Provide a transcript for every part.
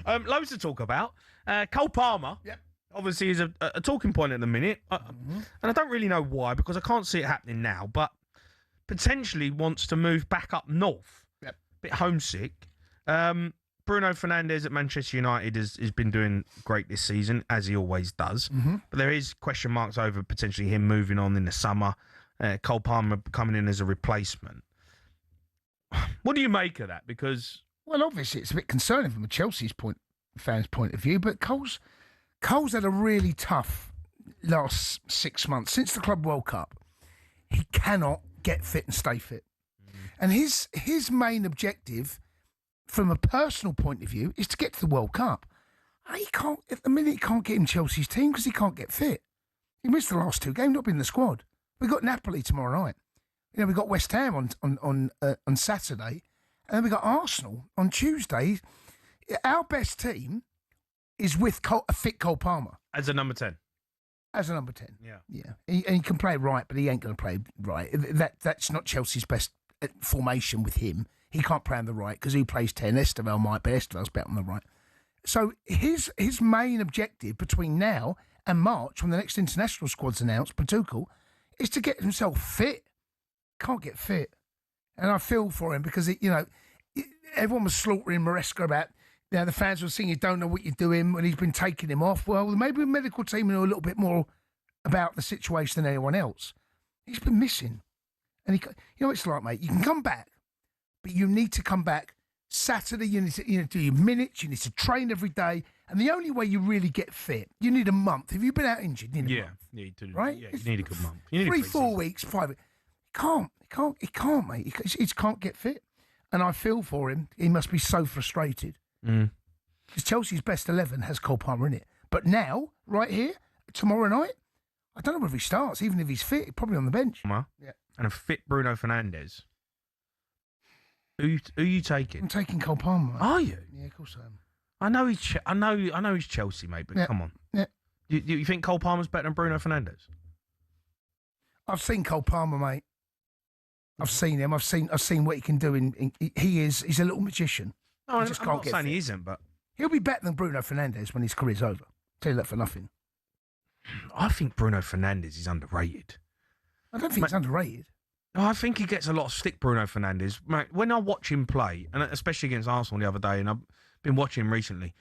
Loads to talk about. Cole Palmer, obviously, is a talking point at the minute. And I don't really know why, because I can't see it happening now, but potentially wants to move back up north. Yep. Bit homesick. Bruno Fernandes at Manchester United has been doing great this season, as he always does. But there is question marks over potentially him moving on in the summer. Cole Palmer coming in as a replacement. What do you make of that? Because... Well, obviously, it's a bit concerning from a Chelsea's fans' point of view, but Cole's had a really tough last 6 months. Since the Club World Cup, he cannot get fit and stay fit. And his main objective, from a personal point of view, is to get to the World Cup. He can't, at the minute, he can't get in Chelsea's team because he can't get fit. He missed the last 2 games, not been in the squad. We've got Napoli tomorrow night. We've got West Ham on Saturday. And then we got Arsenal on Tuesday. Our best team is with a fit Cole Palmer. As a number 10. As a number 10. Yeah. He can play right, but he ain't going to play right. That's not Chelsea's best formation with him. He can't play on the right because he plays 10. Esteval might, but Esteval's better on the right. So his main objective between now and March, when the next international squad's announced, Portugal, is to get himself fit. Can't get fit. And I feel for him because, everyone was slaughtering Maresca about, the fans were saying you don't know what you're doing when he's been taking him off. Well, maybe the medical team know a little bit more about the situation than anyone else. He's been missing. And it's like, mate, you can come back, but you need to come back Saturday. You need to do your minutes. You need to train every day. And the only way you really get fit, you need a month. If you've been out injured, you need a month. Right? Yeah, you need a good month. You need 3-4 weeks, 5 weeks. He can't, mate. He can't get fit. And I feel for him. He must be so frustrated. Because Chelsea's best 11 has Cole Palmer in it. But now, right here, tomorrow night, I don't know whether he starts. Even if he's fit, he's probably on the bench. Yeah. And a fit Bruno Fernandes. Who are you taking? I'm taking Cole Palmer. Mate. Are you? Yeah, of course I am. I know he's Chelsea, mate, but come on. Yeah. You think Cole Palmer's better than Bruno Fernandes? I've seen Cole Palmer, mate. I've seen him. I've seen what he can do. He's a little magician. No, I'm not saying he isn't, but he'll be better than Bruno Fernandes when his career's over. Tell you that for nothing. I think Bruno Fernandes is underrated. I don't think he's underrated. I think he gets a lot of stick, Bruno Fernandes. Mate, when I watch him play, and especially against Arsenal the other day, and I've been watching him recently,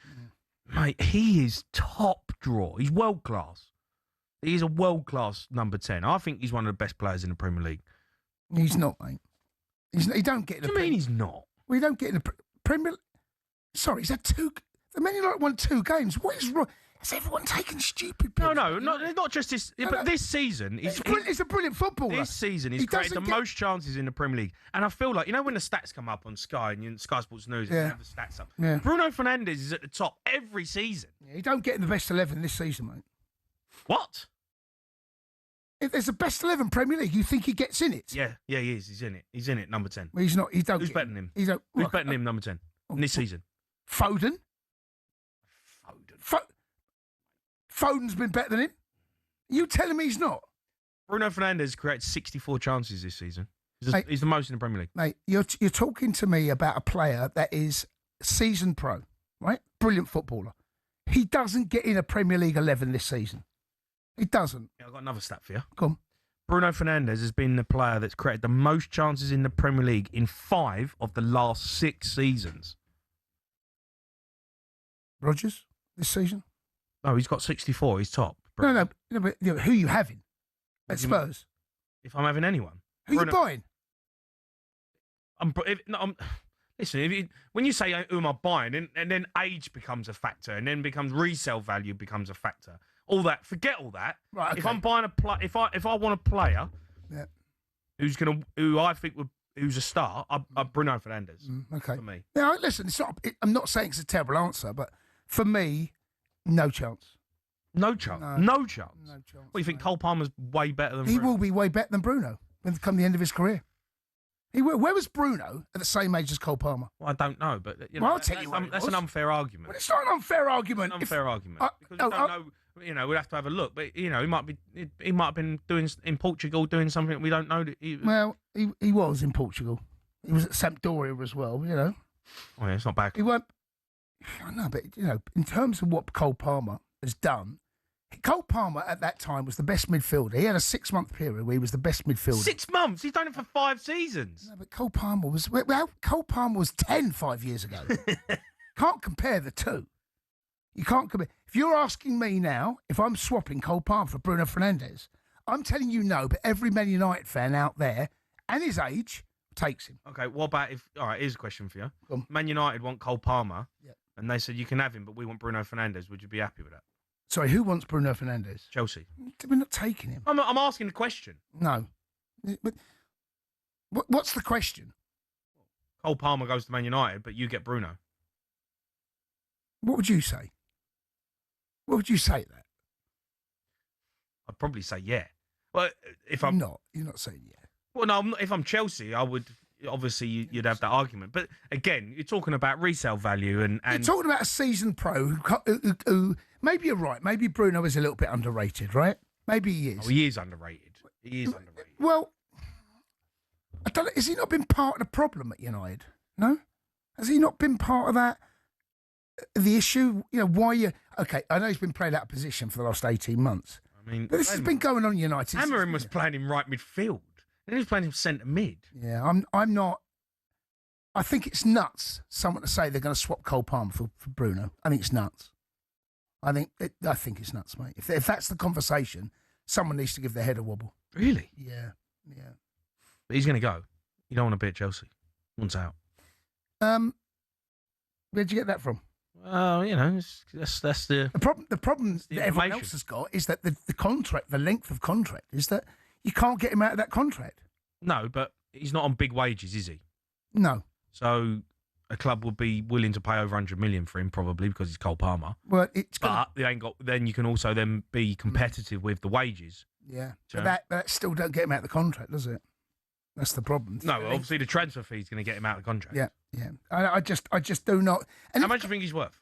mate, he is top draw. He's world class. He's a world class number 10. I think he's one of the best players in the Premier League. He's not, mate. He don't get in the. What do you mean he's not? Well, he don't get in the Premier. Sorry, he's had 2. The Man United won 2 games. What is wrong? Has everyone taken stupid pills? No, not just this. But this season, he's a brilliant footballer. This season, he's created the most chances in the Premier League. And I feel like, when the stats come up on Sky and Sky Sports News, and have the stats up. Yeah. Bruno Fernandes is at the top every season. Yeah, he don't get in the best 11 this season, mate. What? If there's a best 11 Premier League, you think he gets in it? Yeah, he is. He's in it. He's in it, number 10. Well, he's not. He don't. Who's better than him? Who's better than him, number 10, this season? Foden. Foden's been better than him. You telling me he's not? Bruno Fernandes created 64 chances this season. He's the most in the Premier League. Mate, you're talking to me about a player that is seasoned pro, right? Brilliant footballer. He doesn't get in a Premier League 11 this season. He doesn't. Yeah, I've got another stat for you. Go on. Bruno Fernandes has been the player that's created the most chances in the Premier League in 5 of the last 6 seasons. Rodgers this season? Oh, he's got 64. He's top. No, but who are you having at Spurs? If I'm having anyone. Who are you buying? Listen, when you say who am I buying, and then age becomes a factor, and then becomes resale value becomes a factor. All that, forget all that. Right, okay. If I'm buying if I want a player, who I think who's a star, Bruno Fernandes. Okay. For me. Now, listen, I'm not saying it's a terrible answer, but for me, no chance. No chance. No chance. No chance. Well, you think Cole Palmer's way better than He Bruno? will be way better than Bruno when come the end of his career. He will. Where was Bruno at the same age as Cole Palmer? Well, I don't know, but I'll tell you that's an unfair argument. Well, it's not an unfair argument. It's an unfair argument because we don't know. We'd have to have a look, but he might have been doing in Portugal doing something we don't know. Well, he was in Portugal. He was at Sampdoria as well. Oh yeah, it's not bad. He weren't. I know, but, in terms of what Cole Palmer has done, Cole Palmer at that time was the best midfielder. He had a 6-month period where he was the best midfielder. 6 months? He's done it for 5 seasons. No, but Cole Palmer was 10 5 years ago. Can't compare the two. You can't compare. If you're asking me now if I'm swapping Cole Palmer for Bruno Fernandes, I'm telling you no, but every Man United fan out there and his age takes him. Okay, what about if... All right, here's a question for you. Go on. Man United want Cole Palmer, Yep. and they said you can have him, but we want Bruno Fernandes. Would you be happy with that? Sorry, who wants Bruno Fernandes? Chelsea. We're not taking him. I'm asking the question. No. But what's the question? Cole Palmer goes to Man United, but you get Bruno. What would you say? What would you say to that? I'd probably say yeah. Well, if I'm you're not saying yeah. Well, no, if I'm Chelsea, I would. Obviously, you'd have that argument. But again, you're talking about resale value and you're talking about a seasoned pro who maybe you're right. Maybe Bruno is a little bit underrated, right? Maybe he is. Oh, he is underrated. He is underrated. Well, I don't know. Has he not been part of the problem at United? No? Has he not been part of that? The issue? Why you... Okay, I know he's been playing out of position for the last 18 months. I mean... But this has been going on at United. Amorim was playing him right midfield. And he was playing him centre mid. Yeah, I'm not... I think it's nuts, someone to say they're going to swap Cole Palmer for Bruno. I think it's nuts. I think it's nuts, mate. If that's the conversation, someone needs to give their head a wobble. Really? Yeah. But he's going to go. You don't want to be at Chelsea. Once out. Where'd you get that from? That's the problem. The problem the that everyone information. else has got is that the contract, the length of contract, is that you can't get him out of that contract. No, but he's not on big wages, is he? No. So a club would be willing to pay over 100 million for him, probably because he's Cole Palmer. Well, they ain't got. Then you can also then be competitive with the wages. Yeah, So, but that still don't get him out of the contract, does it? That's the problem. no, obviously the transfer fee is going to get him out of the contract. Yeah. I just do not. And How much do you think he's worth?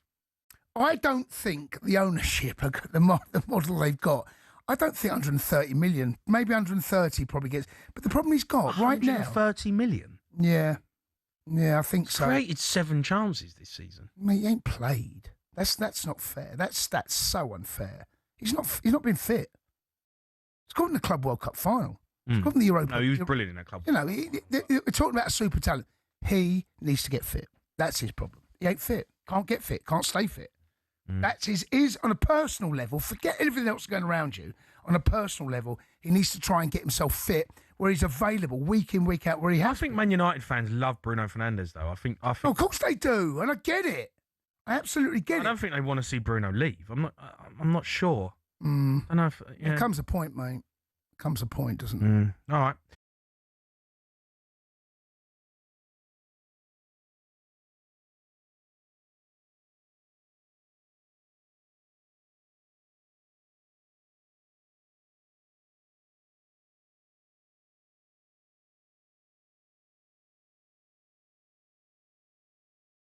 I don't think the ownership, the model they've got. I don't think 130 million, maybe 130 probably gets. But the problem he's got right now, 130 million. Yeah, I think so. Created 7 chances this season. Mate, he ain't played. That's not fair. That's so unfair. He's not been fit. He's got in the Club World Cup final. He's got in the Europa. No, he was brilliant in that club. We're talking about a super talent. He needs to get fit. That's his problem. He ain't fit. Can't get fit. Can't stay fit. That's his on a personal level. Forget everything else going around you. On a personal level, he needs to try and get himself fit where he's available week in, week out, where he has. I think Man United fans love Bruno Fernandes, though. I think. Oh, of course they do, and I get it. I absolutely get it. I don't think they want to see Bruno leave. I'm not sure. I don't know if, It comes a point, mate. Comes a point, doesn't it? All right.